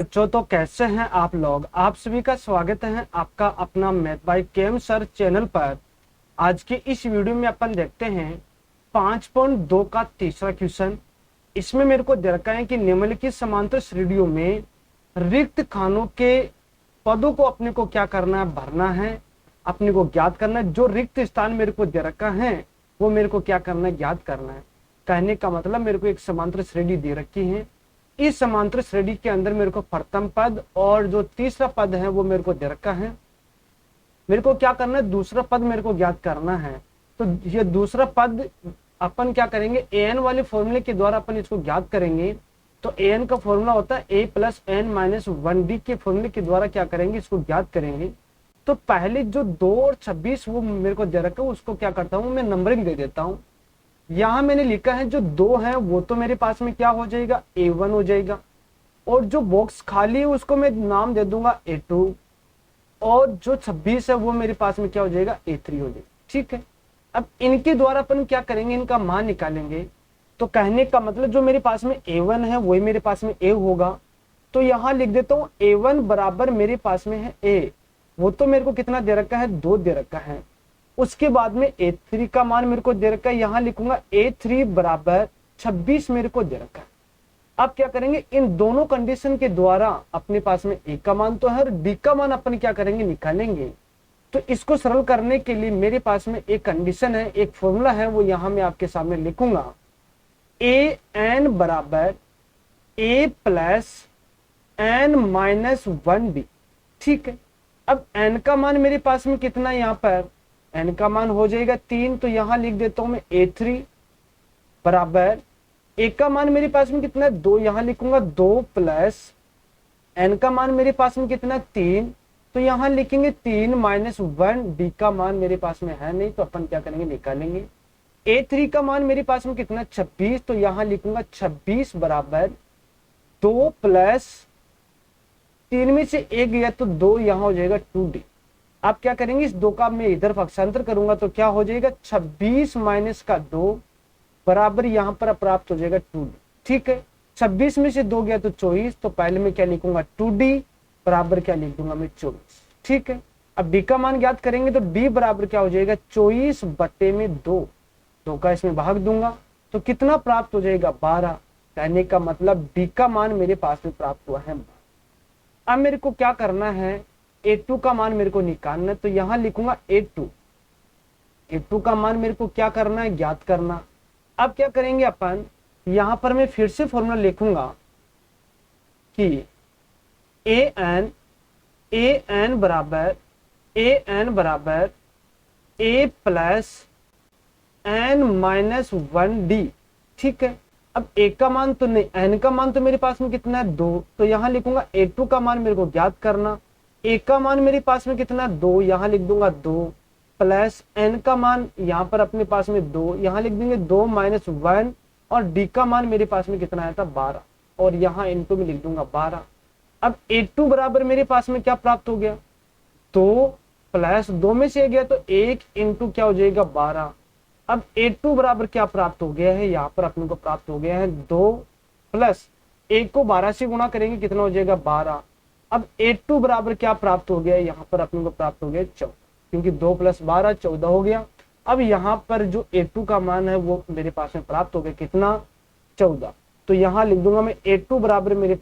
बच्चों, तो कैसे हैं आप लोग। आप सभी का स्वागत है आपका अपना math by KM sir channel पर। आज के इस वीडियो में अपन देखते हैं 5.2 का तीसरा क्वेश्चन। इसमें मेरे को दे रखा है कि निम्नलिखित समांतर श्रेणियों में रिक्त खानों के पदों को अपने को क्या करना है, भरना है, अपने को ज्ञात करना है। जो रिक्त स्थान मेरे को दे रखा है वो मेरे को क्या करना है, ज्ञात करना है। कहने का मतलब मेरे को एक समांतर श्रेणी दे रखी है। इस समांतर श्रेणी के अंदर मेरे को प्रथम पद और जो तीसरा पद है वो मेरे को दे रखा है। मेरे को क्या करना है, दूसरा पद मेरे को ज्ञात करना है। तो ये दूसरा पद अपन क्या करेंगे, an वाले फॉर्मूले के द्वारा अपन इसको ज्ञात करेंगे। तो an का फॉर्मूला होता है a plus n minus 1d के फॉर्मूले के द्वारा क्या करेंगे, इसको ज्ञात करेंगे। तो पहले जो 2 और 26 वो मेरे को दे रखा है, उसको क्या करता हूँ मैं, नंबरिंग दे देता हूँ। यहां मैंने लिखा है जो 2 है वो तो मेरे पास में क्या हो जाएगा, a1 हो जाएगा। और जो बॉक्स खाली है उसको मैं नाम दे दूंगा a2। और जो 26 है वो मेरे पास में क्या हो जाएगा, a3 हो जाएगा। ठीक है, अब इनके द्वारा अपन क्या करेंगे, इनका मान निकालेंगे। तो कहने का मतलब जो मेरे पास में a1 है वही मेरे पास में a होगा। तो यहां लिख देता हूं a1 बराबर मेरे पास में है a। वो तो मेरे को कितना दे रखा है, 2 दे रखा है। उसके बाद में a3 का मान मेरे को दे रखा है, यहां लिखूंगा a3 बराबर 26 मेरे को दे रखा है। अब क्या करेंगे, इन दोनों कंडीशन के द्वारा अपने पास में a का मान तो है और b का मान अपन क्या करेंगे, निकालेंगे। तो इसको सरल करने के लिए मेरे पास में एक कंडीशन है, एक फॉर्मूला है, वो यहां मैं आपके सामने लिखूंगा। an बराबर a plus n minus 1b। ठीक है, अब n का मान मेरे पास में कितना है, यहां पर n का मान हो जाएगा 3। तो यहां लिख देता हूं मैं a3 बराबर a का मान मेरे पास में कितना है, 2। यहां लिखूंगा 2 प्लस n का मान मेरे पास में कितना है, 3। तो यहां लिखेंगे 3 माइनस 1। d का मान मेरे पास में है नहीं, तो अपन क्या करेंगे, निकालेंगे। a3 का मान मेरे पास में कितना, 26। तो यहां लिखूंगा 26 बराबर 2 प्लस 3 में से 1 गया तो 2, यहां हो जाएगा 2d। आप क्या करेंगे, इस 2 का मैं इधर पक्षांतर करूंगा तो क्या हो जाएगा, 26 माइनस का 2 बराबर यहां पर प्राप्त हो जाएगा 2d। ठीक है, 26 में से 2 गया तो 24। तो पहले मैं क्या लिखूंगा, 2d बराबर क्या लिख दूंगा मैं, 24। ठीक है, अब d का मान ज्ञात करेंगे तो d बराबर क्या हो जाएगा, 24 बटे में 2 का इसमें भाग दूंगा तो कितना प्राप्त हो जाएगा, 12। कहने का मतलब d का मान मेरे पास में प्राप्त हुआ है। अब मेरे को क्या करना है, a2 का मान मेरे को निकालना है। तो यहां लिखूंगा a2 का मान मेरे को क्या करना है, ज्ञात करना। अब क्या करेंगे अपन, यहां पर मैं फिर से फॉर्मूला लिखूंगा कि an बराबर a plus n minus 1d। ठीक है, अब a का मान तो नहीं, n का मान तो मेरे पास में कितना है, 2। तो यहां लिखूंगा a2 का मान मेरे को ज्ञात करना। a का मान मेरे पास में कितना, 2। यहां लिख दूंगा 2 प्लस n का मान यहां पर अपने पास में 2। यहां लिख देंगे 2 माइनस 1। और d का मान मेरे पास में कितना आया था, 12। और यहां इनटू में लिख दूंगा 12। अब a2 बराबर मेरे पास में क्या प्राप्त हो गया, 2 प्लस 2 में से गया तो 1 इंटू क्या हो जाएगा, 12। अब a2 बराबर क्या प्राप्त हो गया है, यहाँ पर अपने को प्राप्त हो गया है 2 प्लस 1 को 12 से गुणा करेंगे कितना हो जाएगा, 12। अब a2 बराबर क्या प्राप्त हो गया है, यहाँ पर अपने को प्राप्त हो गया 14, क्योंकि 2 प्लस 12 14 हो गया। अब यहाँ पर जो a2 का मान है वो मेरे पास में प्राप्त हो गया कितना, 14। तो यहाँ लिख दूंगा मैं a2 बराबर मेरे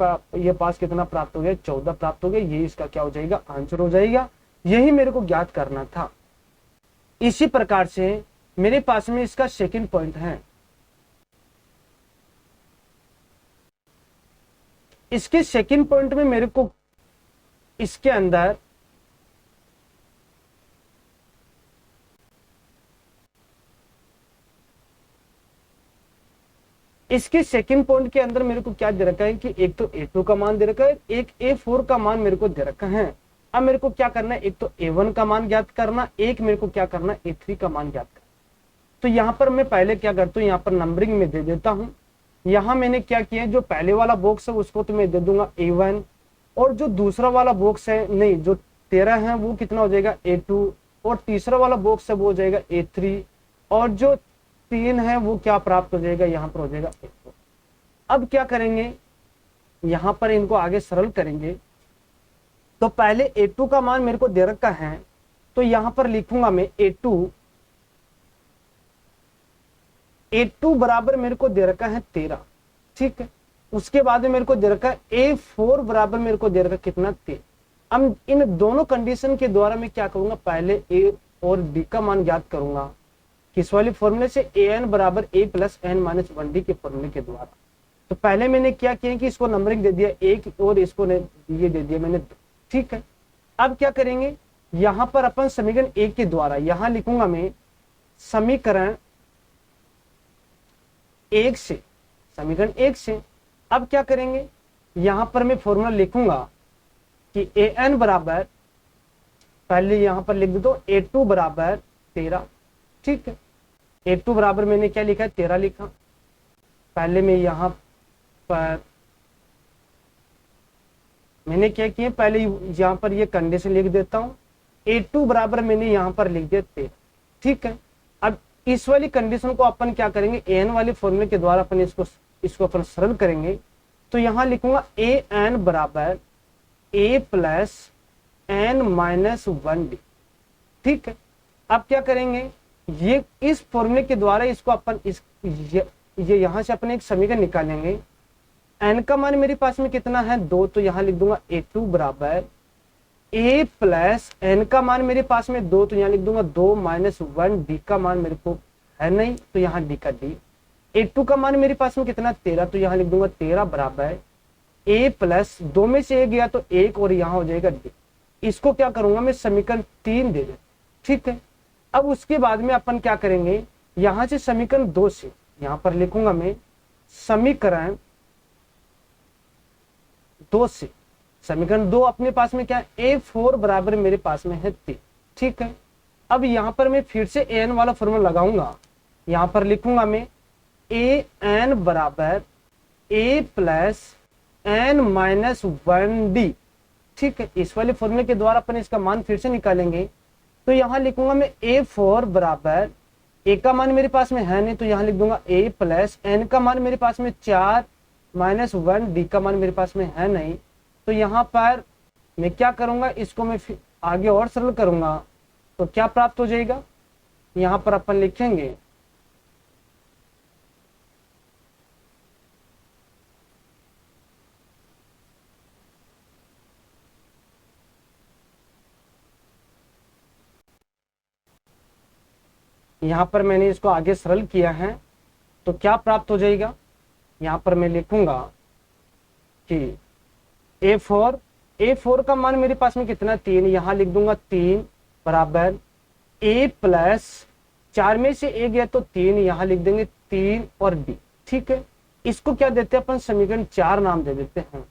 पास कितना प्राप्त हो गया, 14 प्राप्त हो गया। ये इसका क्या हो जाएगा, आंसर हो जाएगा। यही मेरे को ज्ञात करना था। इसी प्रकार से मेरे पास में इसका सेकंड पॉइंट है। इसके सेकंड पॉइंट में मेरे को इसके अंदर सेकंड पॉइंट के अंदर मेरे को क्या दे रखा है कि एक तो a2 का मान दे रखा है, एक a4 का मान मेरे को दे रखा है। अब मेरे को क्या करना है, एक तो a1 का मान ज्ञात करना, एक मेरे को क्या करना है, a3 का मान ज्ञात करना। तो यहां पर मैं पहले क्या करता हूं, यहां पर नंबरिंग में दे देता हूं। यहां मैंने क्या किया, जो पहले वाला बॉक्स है उसको तो मैं दे दूंगा a1। और जो दूसरा वाला बॉक्स है, नहीं जो 13 है वो कितना हो जाएगा, a2। और तीसरा वाला बॉक्स है वो हो जाएगा a3। और जो 3 है वो क्या प्राप्त हो जाएगा, यहाँ पर हो जाएगा a4। अब क्या करेंगे, यहां पर इनको आगे सरल करेंगे। तो पहले A2 का मान मेरे को दे रखा है, तो यहां पर लिखूंगा मैं A2 बराबर मेरे को दे रखा है 13। ठीक है, उसके बाद में मेरे को दे रखा है A4 बराबर मेरे को दे रखा कितना 13। अब इन दोनों कंडीशन के द्वारा मैं क्या करूंगा, पहले A और B का मान ज्ञात करूंगा। किस वाले फॉर्मूले से, an बराबर a plus N minus 1d के फॉर्मूले के द्वारा। तो पहले मैंने क्या किया कि इसको नंबरिंग दे दिया 1 और इसको ये दे दिया मैंने 2। ठीक है, अब क्या करेंगे, यहां पर अपन समीकरण 1 के द्वारा यहां लिखूंगा मैं समीकरण 1 से, समीकरण 1 से। अब क्या करेंगे, यहां पर मैं फॉर्मूला लिखूंगा कि an बराबर, पहले यहां पर लिख दो A2 बराबर 13। ठीक है, A2 बराबर मैंने क्या लिखा है 13 लिखा। पहले मैं यहां पर मैंने क्या किया, पहले यहां पर ये कंडीशन लिख देता हूं। A2 बराबर मैंने यहां पर लिख दिया 13। ठीक है, अब इस वाली कंडीशन को अपन क्या करेंगे, an वाले फॉर्मूले के द्वारा अपन इसको अपन सरल करेंगे। तो यहां लिखूंगा an बराबर a plus N minus 1d। ठीक है, अब क्या करेंगे, ये इस फॉर्मूले के द्वारा इसको अपन ये यहां से अपन एक समीकरण निकालेंगे। n का मान मेरे पास में कितना है 2, तो यहां लिख दूंगा A2 बराबर a प्लस एन का मान मेरे पास में 2, तो यहां लिख दूंगा 2 माइनस 1, d का मान मेरे को है नहीं, तो यहां d का d। A2 का मान मेरे पास में कितना 13, तो यहां लिख दूंगा 13 बराबर a प्लस 2 में से a गया तो 1 और यहां हो जाएगा d। इसको क्या करूंगा मैं समीकरण 3 दे दे। ठीक है, अब उसके बाद में अपन क्या करेंगे, यहां से समीकरण 2 से यहां पर लिखूंगा मैं समीकरण 2 से, समीकरण 2 अपने पास में क्या है A4 बराबर मेरे पास में है 3। ठीक है, अब यहां पर मैं फिर से an वाला फॉर्मूला लगाऊंगा। यहां पर लिखूंगा मैं an बराबर a plus N minus 1d। ठीक है, इस वाले फॉर्मूले के द्वारा अपन इसका मान फिर से निकालेंगे। तो यहां लिखूंगा मैं A4 बराबर a का मान मेरे पास में है नहीं, तो यहां लिख दूंगा a प्लस एन का मान मेरे पास में 4 माइनस 1, d का मान मेरे पास में है नहीं। तो यहां पर मैं क्या करूंगा, इसको मैं आगे और सरल करूंगा। तो क्या प्राप्त हो जाएगा, यहां पर अपन लिखेंगे यहां पर मैंने इसको आगे सरल किया है। तो क्या प्राप्त हो जाएगा, यहां पर मैं लिखूंगा कि A4 का मान मेरे पास में कितना 3, यहां लिख दूंगा 3 बराबर a प्लस 4 में से a गया तो 3, यहां लिख देंगे 3 और d। ठीक है, इसको क्या देते हैं अपन समीकरण 4 नाम दे देते हैं।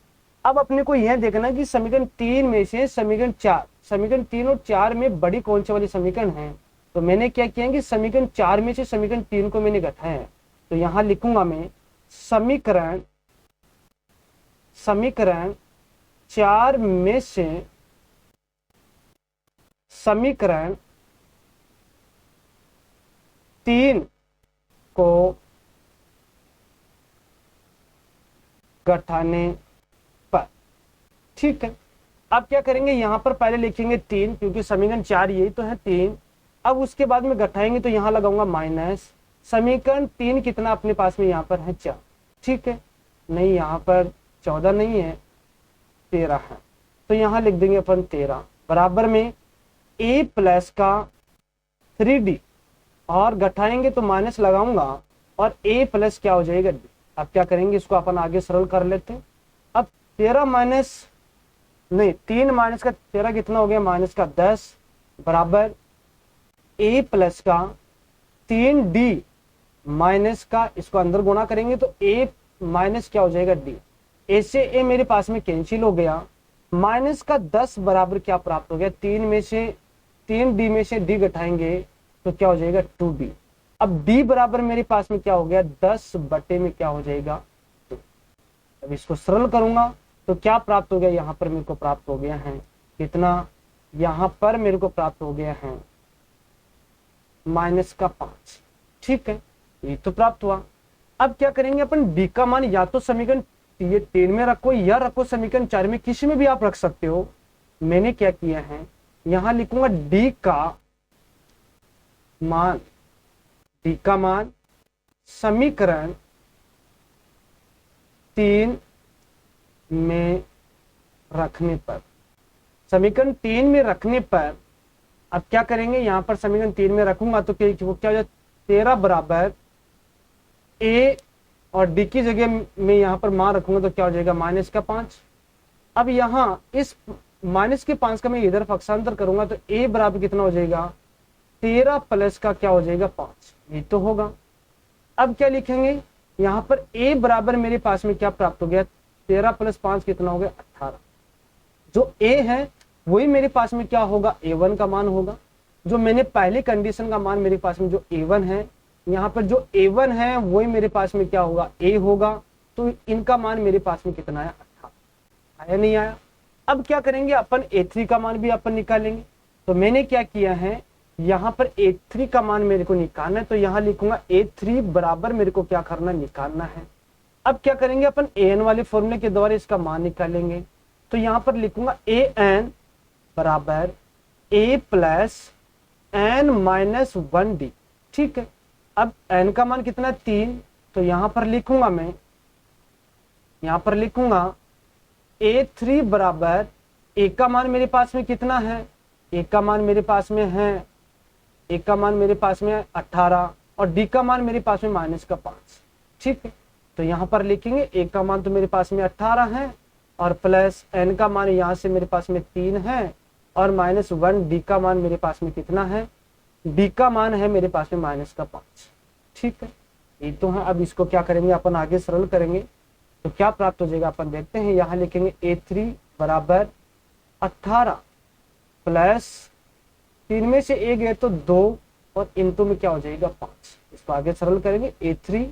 अब अपने को यह देखना कि समीकरण 3 में से समीकरण 3 और 4 में बड़ी कौन सी वाली समीकरण है। तो मैंने क्या किया कि समीकरण 4 में से समीकरण 3 को मैंने घटाया है। तो यहां लिखूंगा मैं समीकरण 4 में से समीकरण 3 को घटाने पर। ठीक है, अब क्या करेंगे, यहां पर पहले लिखेंगे 3, क्योंकि समीकरण 4 यही तो है 3। अब उसके बाद में घटाएंगे तो यहां लगाऊंगा माइनस समीकरण 3 कितना अपने पास में यहां पर है 4। ठीक है, नहीं यहां पर 14 नहीं है 13 है, तो यहां लिख देंगे अपन 13 बराबर में a प्लस का 3d, और घटाएंगे तो माइनस लगाऊंगा और a प्लस क्या हो जाएगा d। अब क्या करेंगे, इसको अपन आगे सरल कर लेते हैं। अब 13 माइनस नहीं 3 माइनस का 13 कितना हो गया, माइनस का 10 बराबर a प्लस का 3d माइनस का, इसको अंदर गुणा करेंगे तो a माइनस क्या हो जाएगा d। a से a मेरे पास में कैंसिल हो गया, माइनस का 10 बराबर क्या प्राप्त हो गया, 3d में से d घटाएंगे तो क्या हो जाएगा 2d। अब d बराबर मेरे पास में क्या हो गया 10 बटे में क्या हो जाएगा 2। अब इसको सरल करूंगा तो क्या प्राप्त हो गया, यहां पर मेरे को प्राप्त हो गया है कितना, यहां पर मेरे को प्राप्त हो गया है माइनस का 5। ठीक है, ये तो प्राप्त हुआ। अब क्या करेंगे अपन d का मान या तो समीकरण ये 3 में रखो या रखो समीकरण 4 में, किसी में भी आप रख सकते हो। मैंने क्या किया है, यहां लिखूंगा डी का मान, डी का मान समीकरण 3 में रखने पर, समीकरण 3 में रखने पर अब क्या करेंगे, यहां पर समीकरण 3 में रखूंगा तो क्या हो जाए 13 बराबर ए और डी की जगह में यहां पर मान रखूंगा तो क्या हो जाएगा -5। अब यहां इस -5 का मैं इधर पक्षांतर करूंगा तो ए बराबर कितना हो जाएगा 13 प्लस का क्या हो जाएगा 5, ये तो होगा। अब क्या लिखेंगे, यहां पर ए बराबर मेरे पास में क्या प्राप्त हो गया 13 + 5 कितना हो गया 18। जो ए है वही मेरे पास में क्या होगा a1 का मान होगा। जो मैंने पहली कंडीशन का मान मेरे पास में जो a1 है, यहाँ पर जो a1 है वही मेरे पास में क्या होगा a होगा। तो इनका मान मेरे पास में कितना आया 18, आया नहीं आया। अब क्या करेंगे, अपन a3 का मान भी अपन निकालेंगे। तो मैंने क्या किया है, यहाँ पर a3 का मान मेरे को निकालना है, तो यहाँ लिखूंगा a3 बराबर मेरे को क्या करना निकालना है। अब क्या करेंगे, अपन an वाले फॉर्मूले के द्वारा इसका मान निकालेंगे। तो यहाँ पर लिखूंगा an बराबर a + n-1d, ठीक है। अब n का मान कितना 3, तो यहां पर लिखूंगा मैं, यहां पर लिखूंगा a3 बराबर a का मान मेरे पास में कितना है, a का मान मेरे पास में है, a का मान मेरे पास में 18 और d का मान मेरे पास में -5, ठीक है। तो यहां पर लिखेंगे a का मान तो मेरे पास में 18 है और प्लस n का मान यहां से मेरे पास में 3 है और -1 d का मान मेरे पास में कितना है, d का मान है मेरे पास में -5, ठीक है। ये तो है। अब इसको क्या करेंगे, अपन आगे सरल करेंगे तो क्या प्राप्त हो जाएगा अपन देखते हैं। यहाँ लिखेंगे a3 बराबर 18 प्लस 3 में से 1 है तो 2 और इंटू में क्या हो जाएगा 5। इसको आगे सरल करेंगे, a3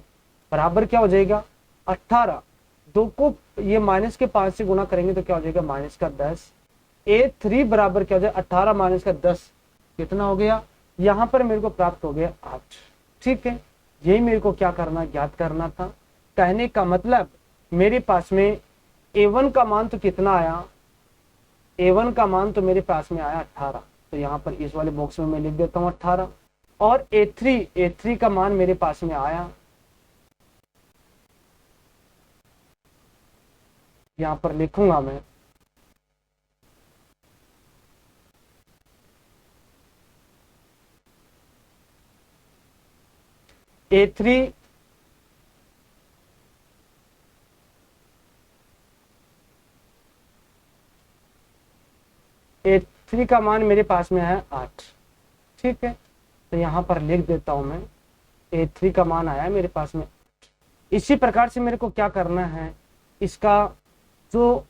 बराबर क्या हो जाएगा 18, 2 को ये -5 से गुणा करेंगे तो क्या हो जाएगा -10। a3 बराबर क्या हो जाएगा 18 - 10 कितना हो गया, यहाँ पर मेरे को प्राप्त हो गया 8, ठीक है। यही मेरे को क्या करना, ज्ञात करना था। कहने का मतलब मेरे पास में a1 का मान तो कितना आया, a1 का मान तो मेरे पास में आया 18, तो यहाँ पर इस वाले बॉक्स में मैं लिख देता हूँ 18। और a3 का मान मेरे पास में आया, यहाँ पर लिखूंगा मैं a3 का मान मेरे पास में है 8, ठीक है। तो यहाँ पर लिख देता हूं मैं a3 का मान आया मेरे पास में। इसी प्रकार से मेरे को क्या करना है, इसका जो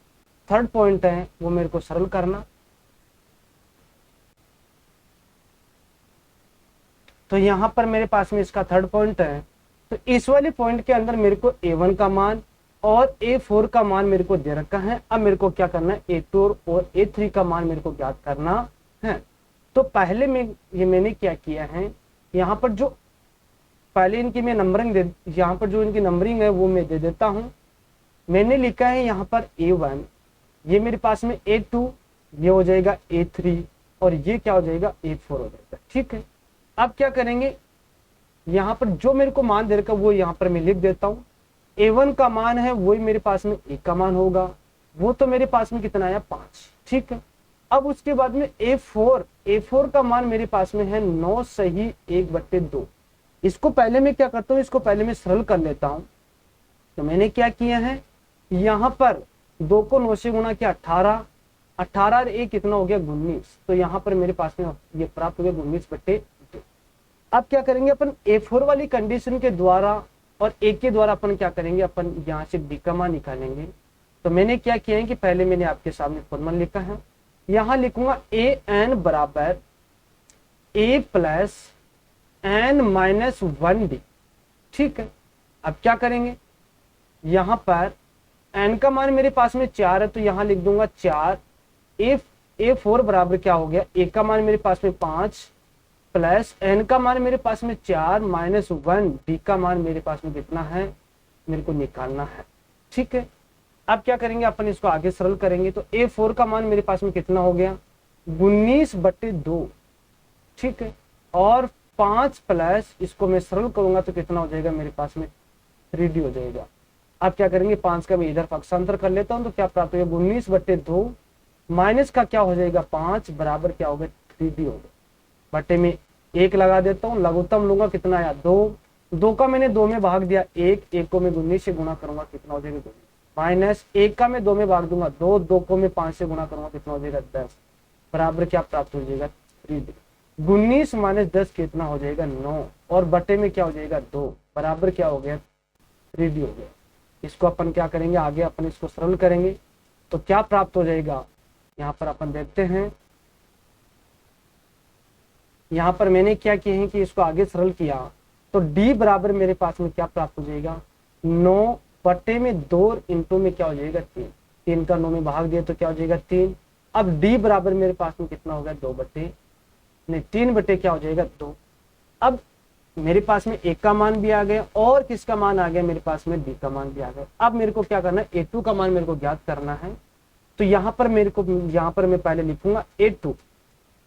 थर्ड पॉइंट है वो मेरे को सरल करना। तो यहाँ पर मेरे पास में इसका थर्ड पॉइंट है, तो इस वाले पॉइंट के अंदर मेरे को a1 का मान और a4 का मान मेरे को दे रखा है। अब मेरे को क्या करना है, a2 और a3 का मान मेरे को ज्ञात करना है। तो पहले में ये मैंने क्या किया है, यहाँ पर जो पहले इनकी मैं नंबरिंग यहाँ पर जो इनकी नंबरिंग है वो मैं दे देता हूँ। मैंने लिखा है यहाँ पर a1, ये मेरे पास में a2, ये हो जाएगा a3 और ये क्या हो जाएगा a4 हो जाएगा, ठीक है। अब क्या करेंगे, यहाँ पर जो मेरे को मान दे रखा वो यहाँ पर मैं लिख देता हूँ। a1 का मान है वही मेरे पास में a का मान होगा, वो तो मेरे पास में कितना आया 5, ठीक है। अब उसके बाद में a4 का मान मेरे पास में है 9 सही 1/2। इसको पहले मैं क्या करता हूँ, इसको पहले मैं सरल कर लेता हूँ। तो मैंने क्या किया है, यहाँ पर 2 को 9 से गुणा किया 18 और 1 कितना हो गया 19, तो यहाँ पर मेरे पास में ये प्राप्त हो गया 19/2। अब क्या करेंगे, अपन a4 वाली कंडीशन के द्वारा और a के द्वारा अपन क्या करेंगे, अपन यहाँ से d का मान निकालेंगे। तो मैंने क्या किया है कि पहले मैंने आपके सामने फॉर्मूला लिखा है, यहाँ लिखूंगा an बराबर a + n-1d, ठीक है। अब क्या करेंगे, यहाँ पर n का मान मेरे पास में 4 है तो यहाँ लिख दूंगा 4, a4 बराबर क्या हो गया, a का मान मेरे पास में 5 प्लस n का मान मेरे पास में 4 -1 d का मान मेरे पास में कितना है, मेरे को निकालना है, ठीक है। अब क्या करेंगे अपन इसको आगे सरल करेंगे तो A4 का मान मेरे पास में कितना हो गया 19/2, ठीक है। और 5 प्लस इसको मैं सरल करूंगा तो कितना हो जाएगा मेरे पास में 3D हो जाएगा। अब क्या करेंगे 5 का मैं इधर पक्षांतर कर लेता हूं तो क्या प्राप्त होगा 19/2 माइनस का क्या हो जाएगा 5 बराबर क्या होगा 3D होगा। बटे में 1 लगा देता हूँ, लघुत्तम लूंगा कितना आया 2, 2 का मैंने 2 में भाग दिया 1 को मैं 19 से गुणा करूंगा कितना हो जाएगा 2 माइनस 1 का मैं 2 में भाग दूंगा 2 को मैं 5 से गुणा करूंगा कितना हो जाएगा 10 बराबर क्या प्राप्त हो जाएगा 3D। 19 माइनस 10 कितना हो जाएगा 9 और बटे में क्या हो जाएगा 2 बराबर क्या हो गया 3D हो गया। इसको अपन क्या करेंगे आगे अपन इसको सरल करेंगे तो क्या प्राप्त हो जाएगा। यहाँ पर अपन देखते हैं, यहाँ पर मैंने क्या किया है कि इसको आगे सरल किया तो D बराबर मेरे पास में क्या प्राप्त हो जाएगा 9 बटे में 2 इंटू में क्या हो जाएगा 3, 3 का 9 में भाग दिया तो क्या हो जाएगा 3। अब D बराबर मेरे पास में कितना होगा 3 बटे क्या हो जाएगा 2। अब मेरे पास में 1 का मान भी आ गया और किसका मान आ गया मेरे पास में D का मान भी आ गया। अब मेरे को क्या करना है A2 का मान मेरे को ज्ञात करना है तो यहाँ पर मैं पहले लिखूंगा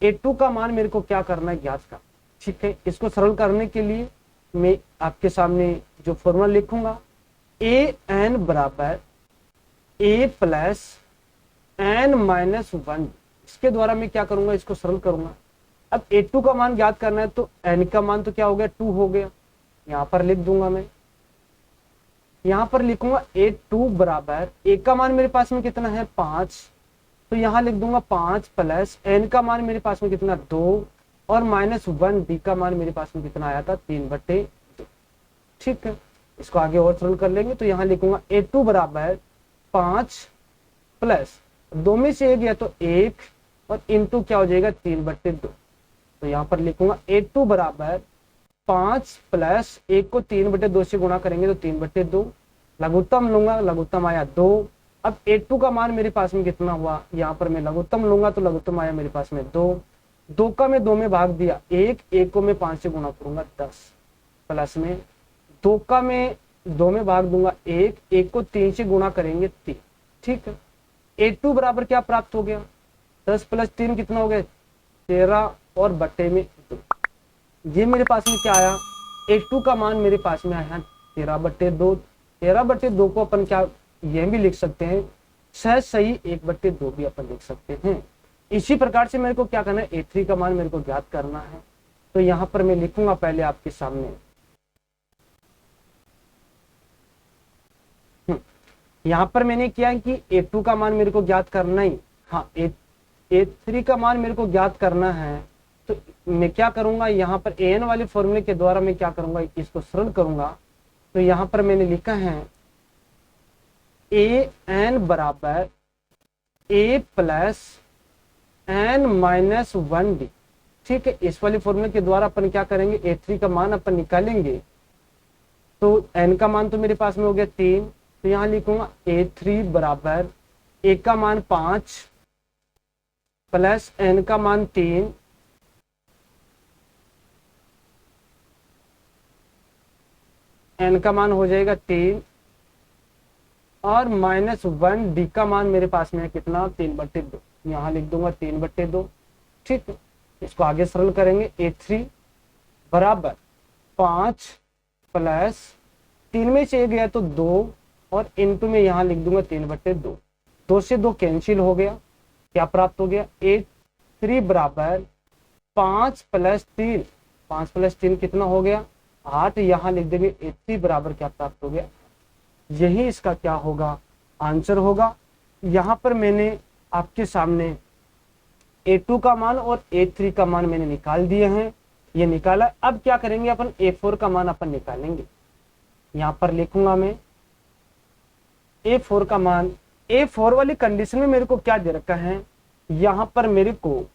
A2 का मान मेरे को क्या करना है ज्ञात का, ठीक है। इसको सरल करने के लिए मैं आपके सामने जो फॉर्मूला लिखूंगा an बराबर a प्लस n माइनस 1, इसके द्वारा मैं क्या करूंगा इसको सरल करूंगा। अब A2 का मान ज्ञात करना है तो n का मान तो क्या हो गया 2 हो गया, यहां पर लिख दूंगा मैं, यहां पर लिखूंगा A2 बराबर a का मान मेरे पास में कितना है 5 तो यहां लिख दूंगा 5 प्लस n का मान मेरे पास में कितना 2 और माइनस 1 D का मान मेरे पास में कितना आया था 3/2, ठीक है। इसको आगे और सरल कर लेंगे तो यहाँ लिखूंगा A2 बराबर 5 प्लस 2 में से 1 गया तो 1 और इंटू क्या हो जाएगा 3/2 तो यहाँ पर लिखूंगा A2 बराबर 5 प्लस 1 को 3/2 से गुणा करेंगे तो 3/2, लघुत्तम लूंगा लघुत्तम आया 2। अब A2 का मान मेरे पास में कितना हुआ, यहाँ पर मैं लघुत्तम लूंगा तो लघुत्तम आया मेरे पास में 2 का मैं 2 में भाग दिया 1 को मैं 5 से गुणा करूंगा 10 प्लस में 2 का मैं 2 में भाग दूंगा 1 को 3 से गुणा करेंगे 3, ठीक है। A2 बराबर क्या प्राप्त हो गया 10 प्लस 3 कितना हो गया 13 और बटे में 2, ये मेरे पास में क्या आया A2 का मान मेरे पास में आया 13/2। 13/2 को अपन क्या यह भी लिख सकते हैं सहज सही 1/2 भी अपन लिख सकते हैं। इसी प्रकार से मेरे को क्या करना है A3 का मान मेरे को ज्ञात करना है तो यहाँ पर मैं लिखूंगा पहले आपके सामने, यहाँ पर मैंने किया है कि A2 का मान मेरे को ज्ञात करना ही, हाँ A3 का मान मेरे को ज्ञात करना है तो मैं क्या करूंगा यहाँ पर an वाले फॉर्मूले के द्वारा मैं क्या करूंगा इसको सरल करूंगा तो यहाँ पर मैंने लिखा है an बराबर a plus n minus 1D, ठीक है। इस वाले फॉर्मूले के द्वारा अपन क्या करेंगे A3 का मान अपन निकालेंगे तो n का मान तो मेरे पास में हो गया 3 तो यहाँ लिखूंगा A3 बराबर a का मान 5 प्लस n का मान 3 n का मान हो जाएगा 3 और माइनस 1D का मान मेरे पास में है कितना 3/2, यहाँ लिख दूंगा 3/2, ठीक है। इसको आगे सरल करेंगे A3 बराबर 5 प्लस 3 में से 1 गया तो 2 और इंटू में यहाँ लिख दूंगा 3/2, 2 से 2 कैंसिल हो गया, क्या प्राप्त हो गया A3 बराबर 5 प्लस 3, 5 प्लस 3 कितना हो गया 8, यहाँ लिख देंगे A3 बराबर क्या प्राप्त हो गया, यही इसका क्या होगा आंसर होगा। यहाँ पर मैंने आपके सामने A2 का मान और A3 का मान मैंने निकाल दिए हैं, ये निकाला। अब क्या करेंगे अपन A4 का मान अपन निकालेंगे, यहाँ पर लिखूंगा मैं A4 का मान। A4 वाली कंडीशन में मेरे को क्या दे रखा है, यहाँ पर मेरे को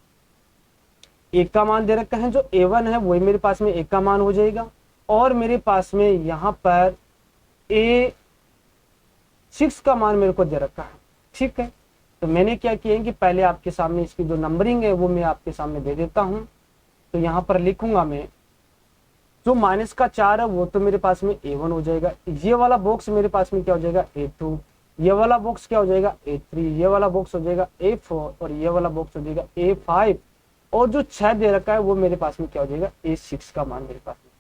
A का मान दे रखा है, जो A1 है वही मेरे पास में A का मान हो जाएगा और मेरे पास में यहाँ पर A6 का मान मेरे को दे रखा है, ठीक है। तो मैंने क्या किया है कि पहले आपके सामने इसकी जो नंबरिंग है वो मैं आपके सामने दे देता हूं। तो यहाँ पर लिखूंगा मैं जो -4 है वो तो मेरे पास में A1 हो जाएगा, ये वाला बॉक्स मेरे पास में क्या हो जाएगा A2, ये वाला बॉक्स क्या हो जाएगा A3, ये वाला बॉक्स हो जाएगा A4 और ये वाला बॉक्स हो जाएगा A5 और जो 6 दे रखा है वो मेरे पास में क्या हो जाएगा A6 का मान मेरे पास में।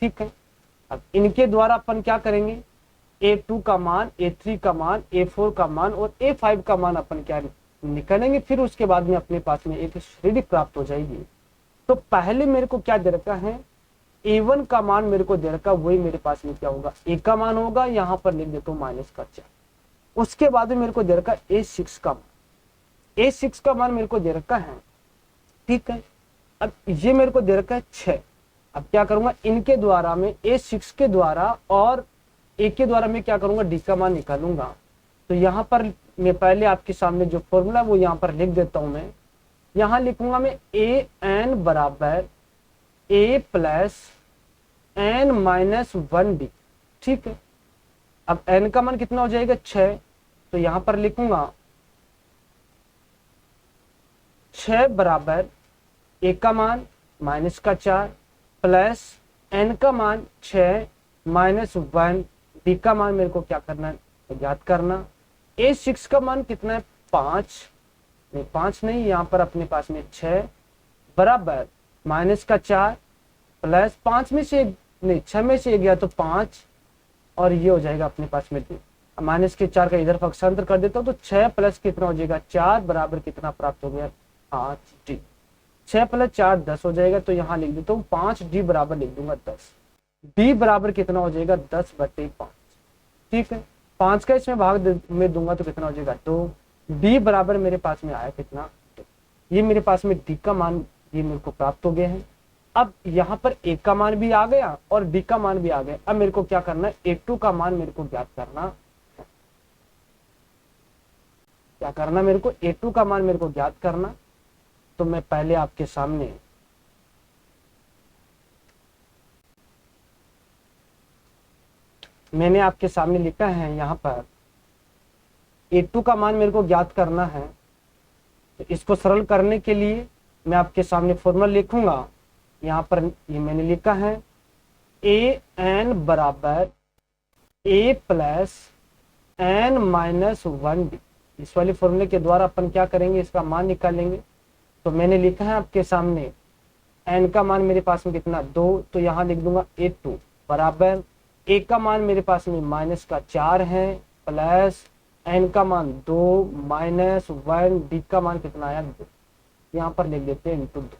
ठीक है, अब इनके द्वारा अपन क्या करेंगे, A2 का मान, A3 का मान, A4 का मान और A5 का मान अपन क्या निकालेंगे, फिर उसके बाद में अपने पास में एक श्रेणी प्राप्त हो जाएगी। तो पहले मेरे को क्या दे रखा है, A1 का मान मेरे को दे रखा, वही मेरे पास में क्या होगा A का मान होगा, यहाँ पर लिख देता हूँ -4। उसके बाद में मेरे को दे रखा A6 का मान, A6 का मान मेरे को दे रखा है। ठीक है, अब ये मेरे को दे रखा है 6। अब क्या करूंगा, इनके द्वारा में A6 के द्वारा और A के द्वारा मैं क्या करूंगा D का मान निकालूंगा। तो यहाँ पर मैं पहले आपके सामने जो फॉर्मूला वो यहाँ पर लिख देता हूं। मैं यहाँ लिखूंगा मैं AN बराबर A प्लस N-1D। ठीक है, अब N का मान कितना हो जाएगा 6, तो यहाँ पर लिखूंगा 6 बराबर A का मान -4 प्लस N का मान 6 -1, D का मान मेरे को क्या करना है याद करना। A6 का मान कितना है 5 नहीं, यहाँ पर अपने पास में 6 बराबर -4 प्लस 5 में से नहीं 6 में से गया तो 5 और ये हो जाएगा अपने पास में -4 का इधर पक्षांतर कर देता हूँ तो 6 प्लस कितना हो जाएगा 4 बराबर कितना प्राप्त हो गया 5D। 6 प्लस 4 10 हो जाएगा, तो यहाँ लिख देता हूँ 5D बराबर लिख दूंगा 10। D बराबर कितना हो जाएगा 10/5। ठीक है, 5 का इसमें भाग में दूंगा तो कितना हो जाएगा 2। D बराबर मेरे पास में आया कितना 2। ये मेरे पास में D का मान ये मेरे को प्राप्त हो गया है। अब यहाँ पर A का मान भी आ गया और D का मान भी आ गया। अब मेरे को क्या करना है, A2 का मान मेरे को ज्ञात करना। क्या करना मेरे को, A2 का मान मेरे को ज्ञात करना। तो मैं पहले आपके सामने मैंने आपके सामने लिखा है, यहाँ पर A2 का मान मेरे को ज्ञात करना है। तो इसको सरल करने के लिए मैं आपके सामने फॉर्मूला लिखूंगा। यहाँ पर ये मैंने लिखा है AN बराबर A प्लस N-1D। इस वाले फॉर्मूले के द्वारा अपन क्या करेंगे, इसका मान निकालेंगे। तो मैंने लिखा है आपके सामने N का मान मेरे पास में कितना 2, तो यहाँ लिख दूंगा A2 बराबर A का मान मेरे पास में -4 है प्लस N का मान 2 -1, D का मान कितना आया 2, यहाँ पर लिख देते हैं × 2।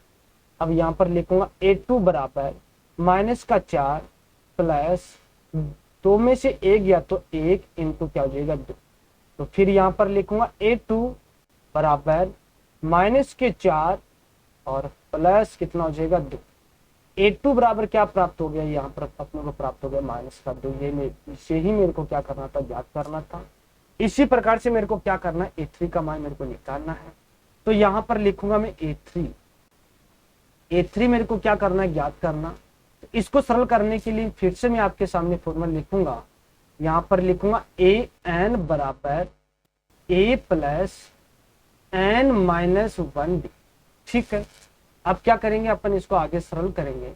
अब यहाँ पर लिखूंगा A2 बराबर -4 प्लस 2 में से 1 या तो 1 इंटू क्या हो जाएगा 2। तो फिर यहाँ पर लिखूंगा A2 बराबर -4 और प्लस कितना हो जाएगा 2। A2 बराबर क्या प्राप्त हो गया, यहाँ पर अपने को प्राप्त हो गया -2। ये इसे ही मेरे को क्या करना था, ज्ञात करना था। इसी प्रकार से मेरे को क्या करना है, A3 का मान मेरे को निकालना है। तो यहाँ पर लिखूंगा मैं A3 मेरे को क्या करना है, ज्ञात करना। तो इसको सरल करने के लिए फिर से मैं आपके सामने फॉर्मूला लिखूंगा। यहाँ पर लिखूंगा AN बराबर A प्लस N-1D। ठीक है, अब क्या करेंगे अपन, इसको आगे सरल करेंगे।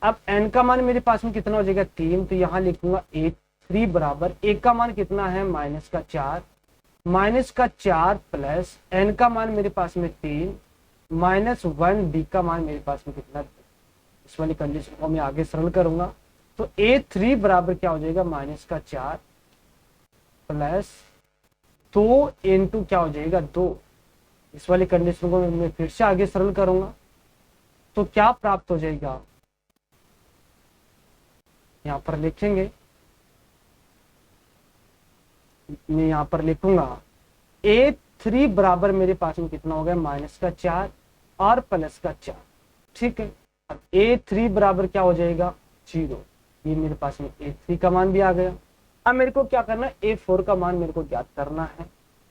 अब N का मान मेरे पास में कितना हो जाएगा 3, तो यहाँ लिखूंगा A3 बराबर A का मान कितना है -4 प्लस N का मान मेरे पास में 3 -1, D का मान मेरे पास में कितना। इस वाली कंडीशन को मैं आगे सरल करूंगा। तो A3 बराबर क्या हो जाएगा -4 प्लस 2 इंटू क्या हो जाएगा 2। इस वाली कंडीशन को मैं फिर से आगे सरल करूंगा तो क्या प्राप्त हो जाएगा, यहाँ पर लिखेंगे, मैं यहाँ पर लिखूंगा A3 बराबर मेरे पास में कितना हो गया -4 और +4। ठीक है, अब A3 बराबर क्या हो जाएगा 0। ये मेरे पास में A3 का मान भी आ गया। अब मेरे को क्या करना है, A4 का मान मेरे को ज्ञात करना है।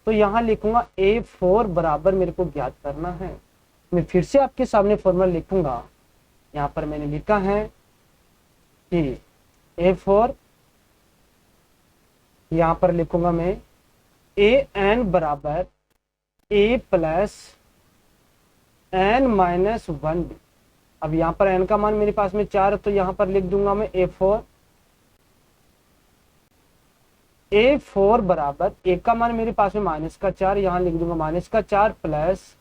तो यहाँ लिखूंगा A4 बराबर मेरे को ज्ञात करना है। मैं फिर से आपके सामने फॉर्मूला लिखूंगा। यहाँ पर मैंने लिखा है कि A4, यहाँ पर लिखूंगा मैं AN बराबर A प्लस N-1D। अब यहाँ पर N का मान मेरे पास में 4 है, तो यहाँ पर लिख दूंगा मैं A4 बराबर ए का मान मेरे पास में -4, यहाँ लिख दूंगा -4 प्लस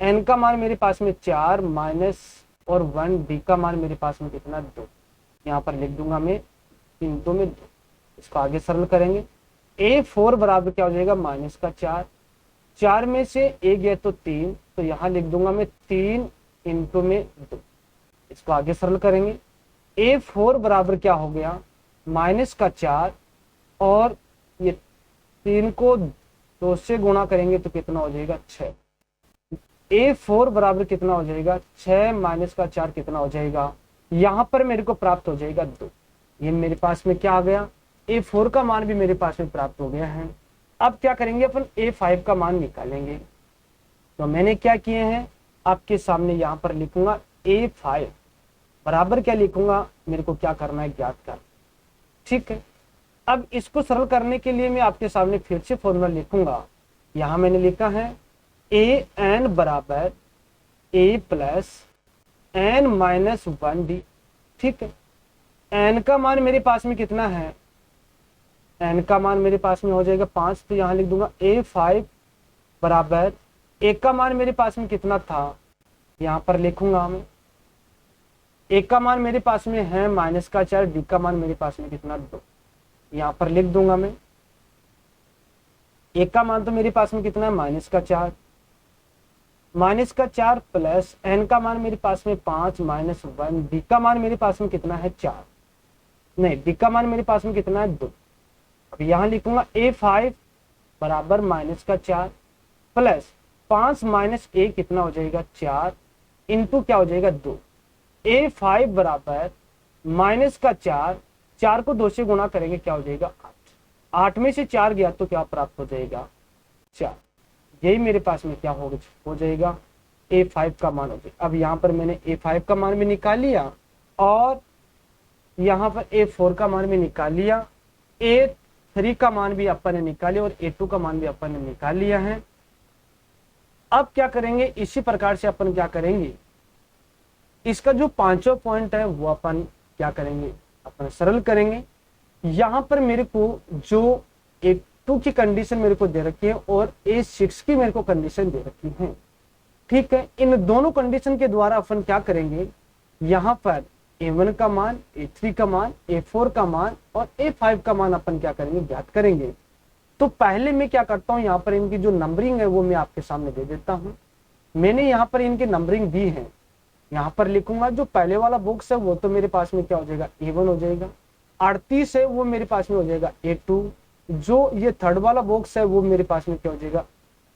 n का मान मेरे पास में 4 माइनस और 1, b का मान मेरे पास में कितना 2, यहाँ पर लिख दूंगा मैं 3 2 में 2। इसको आगे सरल करेंगे। A4 बराबर क्या हो जाएगा -4, 4 में से a गया तो 3, तो यहाँ लिख दूंगा मैं 3 इंटू में 2। इसको आगे सरल करेंगे। A4 बराबर क्या हो गया -4 और ये 3 को 2 से गुणा करेंगे तो कितना हो जाएगा 6। A4 बराबर कितना हो जाएगा 6 -4 कितना हो जाएगा, यहाँ पर मेरे को प्राप्त हो जाएगा 2। ये मेरे पास में क्या आ गया, A4 का मान भी मेरे पास में प्राप्त हो गया है। अब क्या करेंगे अपन A5 का मान निकालेंगे। तो मैंने क्या किए हैं आपके सामने यहाँ पर लिखूंगा A5 बराबर क्या लिखूंगा, मेरे को क्या करना है ज्ञात कर। ठीक है, अब इसको सरल करने के लिए मैं आपके सामने फिर से फॉर्मूला लिखूंगा। यहाँ मैंने लिखा है an बराबर a plus n minus 1d। ठीक है, n का मान मेरे पास में कितना है, n का मान मेरे पास में हो जाएगा 5, तो यहाँ लिख दूंगा A5 बराबर a का मान मेरे पास में कितना था, यहाँ पर लिखूंगा मैं a का मान मेरे पास में है -4, d का मान मेरे पास में कितना 2, यहाँ पर लिख दूंगा मैं a का मान तो मेरे पास में कितना है -4 प्लस n का मान मेरे पास में 5 माइनस 1, d का मान मेरे पास में कितना है 4, नहीं d का मान मेरे पास में कितना है 2। अब यहाँ लिखूंगा A5 बराबर -4 प्लस 5 माइनस a कितना हो जाएगा 4 इंटू क्या हो जाएगा 2। A5 बराबर -4, 4 को 2 से गुणा करेंगे क्या हो जाएगा 8, 8 में से 4 गया तो क्या प्राप्त हो जाएगा 4। यही मेरे पास में क्या हो जाएगा A5 का मान हो जाएगा। अब यहाँ पर मैंने A5 का मान भी निकाल लिया और यहाँ पर A4 का मान भी निकाल लिया, A3 का मान भी अपन ने निकाल लिया और A2 का मान भी अपन ने निकाल लिया है। अब क्या करेंगे, इसी प्रकार से अपन क्या करेंगे, इसका जो पांचवा पॉइंट है वो अपन क्या करेंगे, अपन सरल करेंगे। यहाँ पर मेरे को जो A2 की कंडीशन मेरे को दे रखी है और A6 की मेरे को कंडीशन दे रखी है। ठीक है, इन दोनों कंडीशन के द्वारा अपन क्या करेंगे, यहाँ पर A1 का मान, A3 का मान, A4 का मान और A5 का मान अपन क्या करेंगे ज्ञात करेंगे। तो पहले मैं क्या करता हूँ, यहाँ पर इनकी जो नंबरिंग है वो मैं आपके सामने दे देता हूँ। मैंने यहाँ पर इनकी नंबरिंग दी है, यहाँ पर लिखूंगा जो पहले वाला बॉक्स है वो तो मेरे पास में क्या हो जाएगा A1 हो जाएगा, 38 है वो मेरे पास में हो जाएगा A2, जो ये थर्ड वाला बॉक्स है वो मेरे पास में क्या हो जाएगा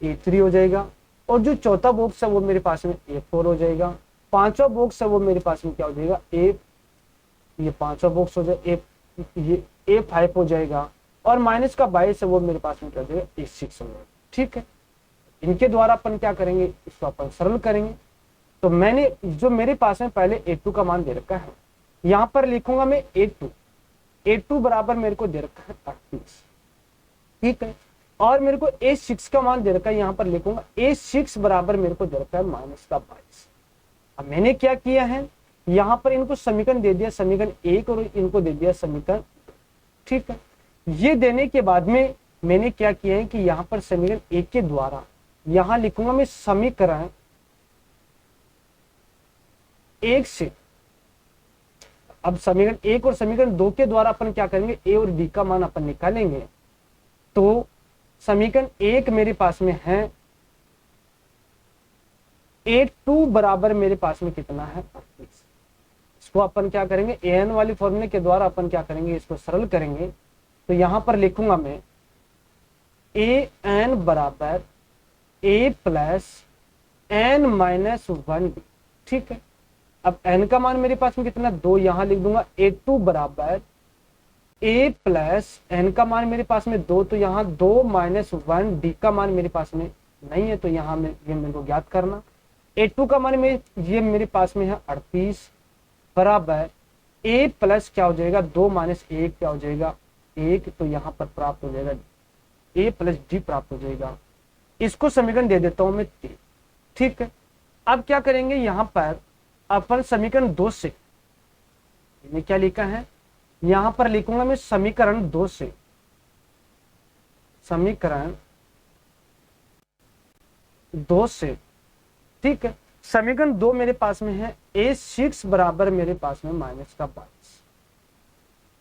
A3 हो जाएगा, और जो चौथा बॉक्स है वो मेरे पास में A4 हो जाएगा, पांचवा बॉक्स है वो मेरे पास में क्या हो जाएगा ये पांचवा बॉक्स हो जाएगा ये A5 हो जाएगा, और माइनस का 22 है वो मेरे पास में क्या हो जाएगा A6 हो जाएगा। ठीक है, इनके द्वारा अपन क्या करेंगे, इसको अपन सरल करेंगे। तो मैंने जो मेरे पास में पहले A2 का मान दे रखा है, यहाँ पर लिखूंगा मैं A2 बराबर मेरे को दे रखा है 38। ठीक है, और मेरे को A6 का मान दे रखा है, यहाँ पर लिखूंगा A6 बराबर मेरे को दे रखा है -22। अब मैंने क्या किया है, यहाँ पर इनको समीकरण दे दिया, समीकरण 1 और इनको दे दिया समीकरण। ठीक है, ये देने के बाद में मैंने क्या किया है कि यहाँ पर समीकरण 1 के द्वारा यहाँ लिखूंगा मैं समीकरण 1 से, अब समीकरण 1 और समीकरण 2 के द्वारा अपन क्या करेंगे, ए और बी का मान अपन निकालेंगे। तो समीकरण 1 मेरे पास में है A2 बराबर मेरे पास में कितना है 38। इसको अपन क्या करेंगे, an वाली फॉर्मूले के द्वारा अपन क्या करेंगे, इसको सरल करेंगे। तो यहां पर लिखूंगा मैं an बराबर a plus n minus 1d। ठीक है, अब n का मान मेरे पास में कितना 2, यहां लिख दूंगा A2 बराबर a प्लस n का मान मेरे पास में 2, तो यहाँ 2 माइनस 1 d का मान मेरे पास में नहीं है, तो यहाँ में ये मेरे को ज्ञात करना। A2 का मान में ये मेरे पास में है 38 बराबर a प्लस क्या हो जाएगा 2 माइनस 1 क्या हो जाएगा 1, तो यहाँ पर प्राप्त हो जाएगा a प्लस डी प्राप्त हो जाएगा। इसको समीकरण दे देता हूं मैं 3। ठीक है, अब क्या करेंगे, यहाँ पर अपन समीकरण 2 से, मैंने क्या लिखा है, यहाँ पर लिखूंगा मैं समीकरण 2 से समीकरण 2 से, ठीक है। समीकरण 2 मेरे पास में है a6 बराबर मेरे पास में -22।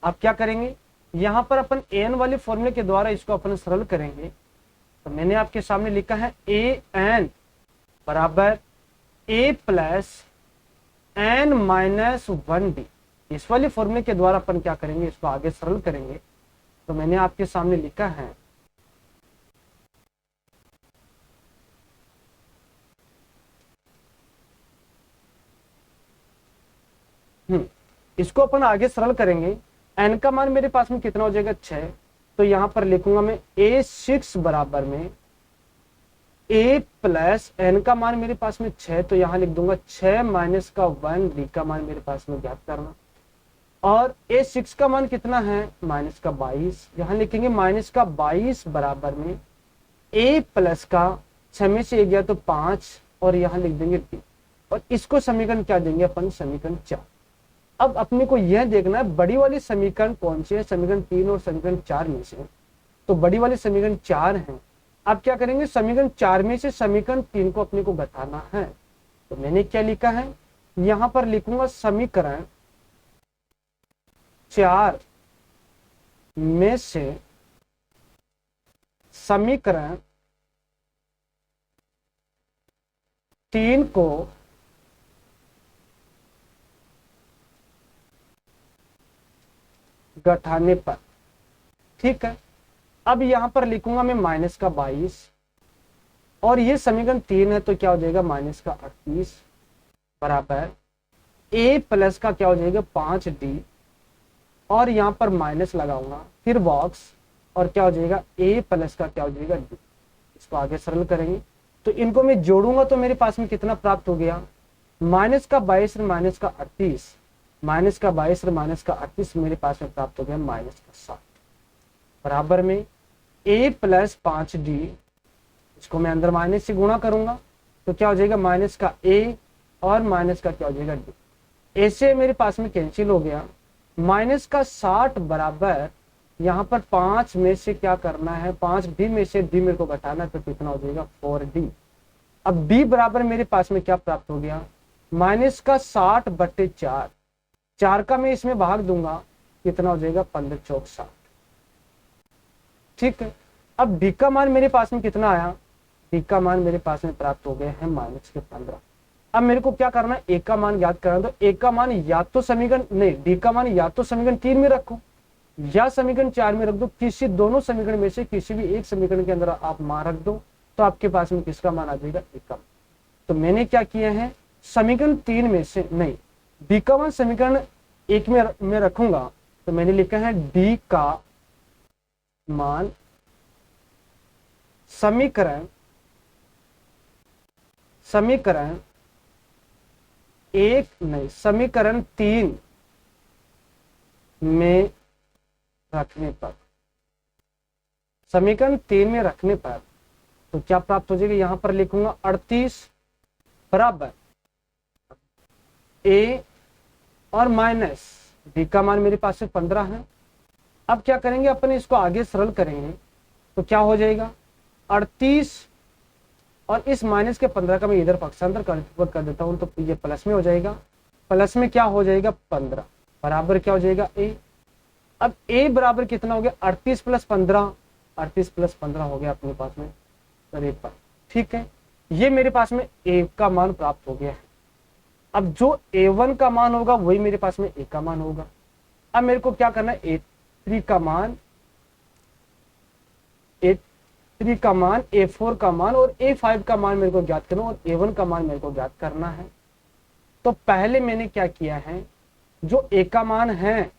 आप क्या करेंगे, यहां पर अपन an वाले फॉर्मूले के द्वारा इसको अपन सरल करेंगे। तो मैंने आपके सामने लिखा है an बराबर a plus n minus 1d। इस वाले फॉर्मूले के द्वारा अपन क्या करेंगे, इसको आगे सरल करेंगे। तो मैंने आपके सामने लिखा है इसको अपन आगे सरल करेंगे। n का मान मेरे पास में कितना हो जाएगा, 6। तो यहां पर लिखूंगा मैं a6 बराबर में a प्लस n का मान मेरे पास में 6, तो यहां लिख दूंगा 6 माइनस का 1 d का मान मेरे पास में ज्ञात करना। और a6 का मान कितना है, -22। यहां लिखेंगे -22 बराबर में a प्लस का 6 में से 1 गया तो 5, और यहां लिख देंगे d। और इसको समीकरण क्या देंगे अपन, समीकरण 4। अब अपने को यह देखना है बड़ी वाली समीकरण कौन सी है, समीकरण 3 और समीकरण 4 में से। तो बड़ी वाली समीकरण 4 है। अब क्या करेंगे, समीकरण 4 में से समीकरण 3 को अपने को घटाना है। तो मैंने क्या लिखा है, यहां पर लिखूंगा समीकरण 4 में से समीकरण 3 को घटाने पर, ठीक है। अब यहां पर लिखूंगा मैं -22, और ये समीकरण 3 है तो क्या हो जाएगा, -38 बराबर a प्लस का क्या हो जाएगा 5d, और यहां पर माइनस लगाऊंगा, फिर बॉक्स, और क्या हो जाएगा a प्लस का क्या हो जाएगा d। इसको आगे सरल करेंगे तो इनको मैं जोड़ूंगा तो मेरे पास में कितना प्राप्त हो गया, -22 -38, -22 मेरे पास में प्राप्त हो गया -7 बराबर में a प्लस 5d। इसको मैं अंदर माइनस से गुणा करूंगा तो क्या हो जाएगा, माइनस का a और माइनस का क्या हो जाएगा d। a से मेरे पास में कैंसिल हो गया, -60 बराबर यहाँ पर 5 में से क्या करना है, 5d में से d मेरे को घटाना है, तो कितना हो जाएगा 4d। अब d बराबर मेरे पास में क्या प्राप्त हो गया, -60/4। 4 का मैं इसमें भाग दूंगा, कितना हो जाएगा 15 चौक 60, ठीक है। अब d का मान मेरे पास में कितना आया, d का मान मेरे पास में प्राप्त हो गए हैं -15। अब मेरे को क्या करना है, a का मान याद करना। तो a का मान या तो समीकरण नहीं, d का मान या तो समीकरण 3 में रखो या समीकरण 4 में रख दो, किसी दोनों समीकरण में से किसी भी एक समीकरण के अंदर आप मान रख दो, तो आपके पास में किसका मान आ जाएगा, a का। तो मैंने क्या किया है, समीकरण 3 में से नहीं, d का मान समीकरण 1 में रखूंगा। तो मैंने लिखा है d का मान समीकरण 3 में रखने पर, समीकरण 3 में रखने पर तो क्या प्राप्त हो जाएगा, यहां पर लिखूंगा 38 बराबर a और माइनस d का मान मेरे पास से 15 है। अब क्या करेंगे, अपन इसको आगे सरल करेंगे तो क्या हो जाएगा, 38 और इस माइनस के 15 का मैं इधर पक्षांतर कर देता हूं, तो ये प्लस में हो जाएगा, प्लस में क्या हो जाएगा 15 बराबर क्या हो जाएगा a। अब a बराबर कितना हो गया, 38 + 15, 38 + 15 हो गया अपने पास में 53, ठीक है। ये मेरे पास में a का मान प्राप्त हो गया है। अब जो a1 का मान होगा वही मेरे पास में a का मान होगा। अब मेरे को क्या करना है, a3 का मान, a3 का मान, a4 का मान और a5 का मान मेरे को ज्ञात करना, और a1 का मान मेरे को ज्ञात करना है। तो पहले मैंने क्या किया है, जो a का मान है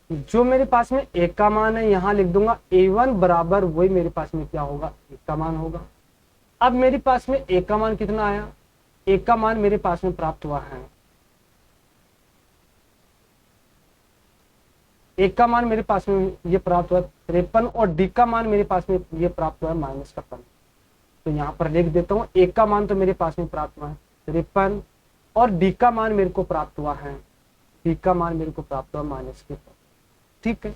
जो मेरे पास में a का मान है, यहां लिख दूंगा a1 बराबर वही मेरे पास में क्या होगा, a का मान होगा। अब मेरे पास में ए का मान कितना आया, ए का मान मेरे पास में प्राप्त हुआ है, ए का मान मेरे पास में ये प्राप्त हुआ 53 और डी का मान मेरे पास में ये प्राप्त हुआ है -15। तो यहाँ पर लिख देता हूँ, ए का मान तो मेरे पास में प्राप्त हुआ है 53 और डी का मान मेरे को प्राप्त हुआ है, डी का मान मेरे को प्राप्त हुआ -15। ठीक है,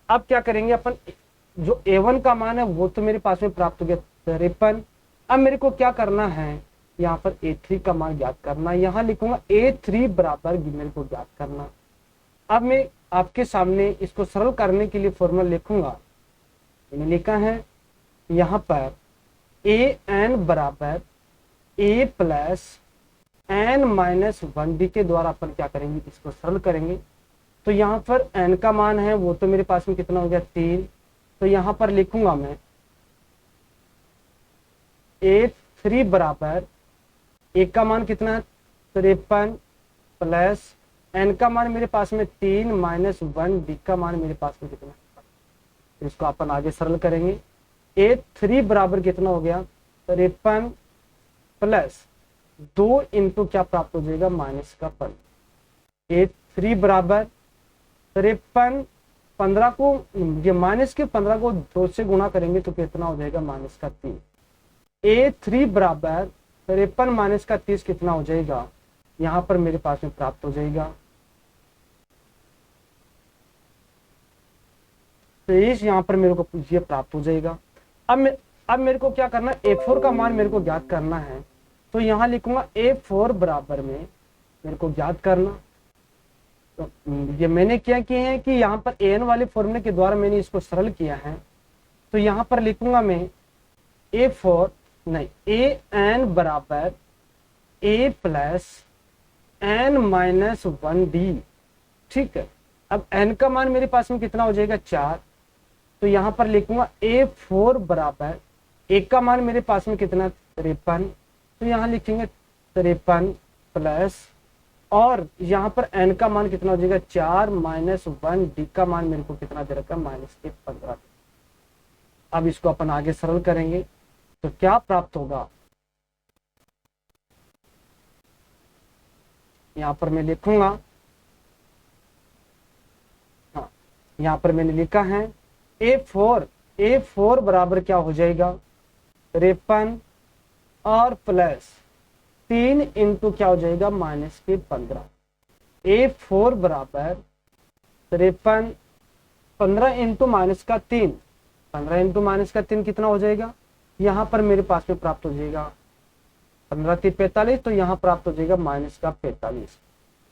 अब क्या करेंगे अपन, जो A1 का मान है वो तो मेरे पास में प्राप्त हो गया 53। अब मेरे को क्या करना है, यहाँ पर A3 का मान ज्ञात करना। यहाँ लिखूंगा A3 बराबर मेरे को ज्ञात करना। अब मैं आपके सामने इसको सरल करने के लिए फॉर्मूला लिखूंगा। मैंने लिखा है यहाँ पर AN बराबर A प्लस N-1D के द्वारा अपन क्या करेंगे, इसको सरल करेंगे। तो यहाँ पर N का मान है वो तो मेरे पास में कितना हो गया 3। तो यहाँ पर लिखूंगा मैं A3 बराबर A का मान कितना है 53 प्लस N का मान मेरे पास में 3 -1 D का मान मेरे पास में कितना है। इसको अपन आगे सरल करेंगे। A3 बराबर कितना हो गया 53 प्लस 2 इंटू क्या प्राप्त हो जाएगा -15। A3 बराबर 53, 15 को ये -15 को 2 से गुणा करेंगे तो कितना हो जाएगा -3। A3 बराबर 53 -30 कितना हो जाएगा, यहाँ पर मेरे पास में प्राप्त हो जाएगा 23। यहाँ पर मेरे को ये प्राप्त हो जाएगा। अब मेरे को क्या करना है, A4 का मान मेरे को ज्ञात करना है। तो यहाँ लिखूंगा A4 बराबर में मेरे को ज्ञात करना। तो ये मैंने क्या किया है कि यहाँ पर AN वाले फॉर्मूले के द्वारा मैंने इसको सरल किया है। तो यहाँ पर लिखूंगा मैं AN बराबर A प्लस N-1D। ठीक है, अब N का मान मेरे पास में कितना हो जाएगा 4। तो यहाँ पर लिखूंगा A4 बराबर A का मान मेरे पास में कितना 53। तो यहाँ लिखेंगे 53 प्लस और यहाँ पर N का मान कितना हो जाएगा 4 -1 D का मान मेरे को कितना दे रखा है -15। अब इसको अपन आगे सरल करेंगे तो क्या प्राप्त होगा, यहाँ पर मैं लिखूंगा, हाँ यहाँ पर मैंने लिखा है A4 बराबर क्या हो जाएगा 53 और प्लस 3 इंटू क्या हो जाएगा -15। A4 बराबर 53, 15 इंटू -3, 15 इंटू -3 कितना हो जाएगा, यहाँ पर मेरे पास में प्राप्त हो जाएगा 15 3 45। तो यहाँ प्राप्त हो जाएगा -45।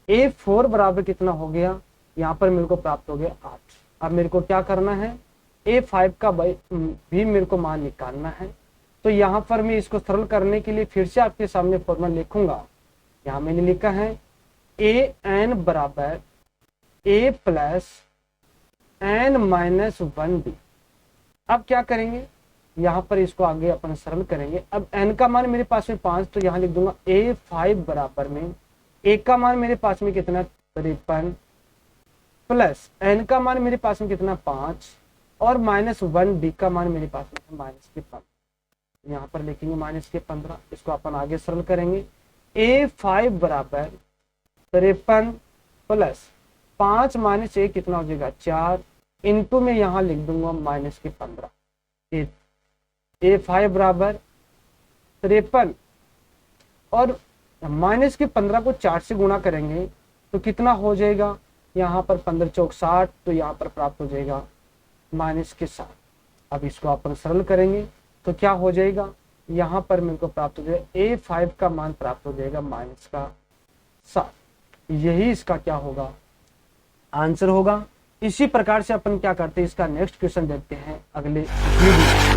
A4 बराबर कितना हो गया, यहाँ पर मेरे को प्राप्त हो गया 8। अब मेरे को क्या करना है, A5 का भी मेरे को मान निकालना है। तो यहाँ पर मैं इसको सरल करने के लिए फिर से आपके सामने फॉर्मूला लिखूंगा। यहाँ मैंने लिखा है AN बराबर A प्लस N-1D। अब क्या करेंगे, यहाँ पर इसको आगे अपन सरल करेंगे। अब N का मान मेरे पास में 5, तो यहाँ लिख दूंगा A5 बराबर में A का मान मेरे पास में कितना 53 प्लस N का मान मेरे पास में कितना 5 और -1 D का मान मेरे पास में -15। यहाँ पर लिखेंगे -15। इसको अपन आगे सरल करेंगे। A5 बराबर 53 प्लस 5 -1 कितना हो जाएगा 4 इंटू में यहाँ लिख दूंगा -15। A5 बराबर 53 और -15 को 4 से गुणा करेंगे तो कितना हो जाएगा, यहाँ पर 15 चौक 60। तो यहाँ पर प्राप्त हो जाएगा -7। अब इसको अपन सरल करेंगे तो क्या हो जाएगा, यहाँ पर मेरे को प्राप्त हो जाएगा A5 का मान प्राप्त हो जाएगा -7। यही इसका क्या होगा, आंसर होगा। इसी प्रकार से अपन क्या करते हैं, इसका नेक्स्ट क्वेश्चन देखते हैं अगले वीडियो।